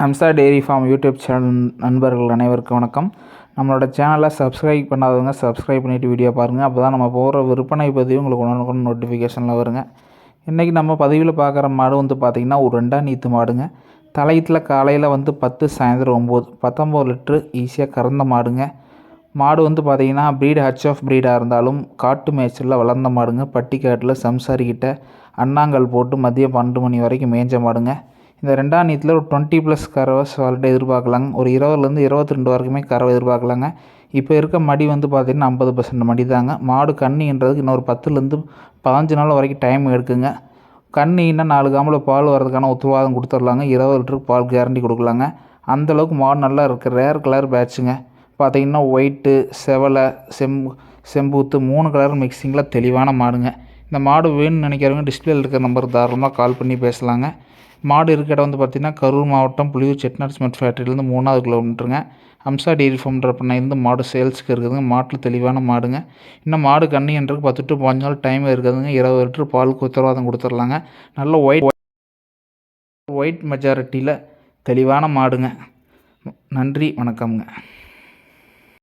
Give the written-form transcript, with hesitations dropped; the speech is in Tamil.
Amsa dairy farm YouTube channel நண்பர்கள் அனைவருக்கும் வணக்கம். நம்மளோட சேனலை சப்ஸ்கிரைப் பண்ணாதவங்க சப்ஸ்கிரைப் பண்ணிவிட்டு வீடியோ பாருங்கள். அப்போ தான் நம்ம போகிற விற்பனை பதிவு உங்களுக்கு உடனுக்குடன் நோட்டிஃபிகேஷனில் வருங்க. இன்றைக்கி நம்ம பதிவில் பார்க்குற மாடு பார்த்திங்கன்னா ஒரு 2ஆம் நீத்து மாடுங்க. தலையத்தில் காலையில் 10, சாயந்தரம் 9, 19 லிட்ரு ஈஸியாக கறந்த மாடுங்க. மாடு பார்த்திங்கன்னா ப்ரீடு ஹச் ப்ரீடாக இருந்தாலும் காட்டு மேய்ச்சலில் வளர்ந்த மாடுங்க. பட்டிக்காட்டில் சம்சாரிக்கிட்ட அண்ணாங்கல் போட்டு மதியம் 12 மணி வரைக்கும் மேய்ஞ்ச மாடுங்க. இந்த 2ஆம் நீத்தில் ஒரு 20+ கறவை சால்ட்டை எதிர்பார்க்கலாங்க. ஒரு 20லேருந்து 22 வரைக்குமே கறவை எதிர்பார்க்கலாங்க. இப்போ இருக்க மடி பார்த்திங்கன்னா 50% மடி தாங்க. மாடு கன்னின்றதுக்கு இன்னொரு 10லேருந்து 15 நாள் வரைக்கும் டைம் எடுக்குங்க. கன்னின்னா 4 காம்பில் பால் வர்றதுக்கான உத்தரவாதம் கொடுத்துர்லாங்க. 20 லிட்டருக்கு பால் கேரண்டி கொடுக்கலாங்க. அந்தளவுக்கு மாடு நல்லா இருக்குது. ரேர் கலர் பேட்சுங்க. பார்த்திங்கன்னா ஒயிட்டு, செவலை, செம்பூத்து 3 கலர் மிக்சிங்கில் தெளிவான மாடுங்க. இந்த மாடு வேணும்னு நினைக்கிறவங்க டிஸ்பிளேயில் இருக்கிற நம்பருக்கு தாராளமாக கால் பண்ணி பேசலாங்க. மாடு இருக்க இடம் பார்த்திங்கன்னா கரூர் மாவட்டம் புலியூர் செட்டிநாடு சிமெண்ட் ஃபேக்ட்ரியிலேருந்து 3வது கிலோமீட்டருங்க. அம்சா டெய்ரி ஃபார்ம்ன்ற பண்ணையிலேருந்து மாடு சேல்ஸுக்கு இருக்குதுங்க. மாட்டில் தெளிவான மாடுங்க. இன்னும் மாடு கன்னின்றதுக்கு 10 to 15 நாள் டைம் இருக்குதுங்க. 20 லிட்டர் பாலுக்கு உத்தரவாதம் கொடுத்துர்லாங்க. நல்ல ஒயிட் மெஜாரிட்டியில் தெளிவான மாடுங்க. நன்றி, வணக்கம்ங்க.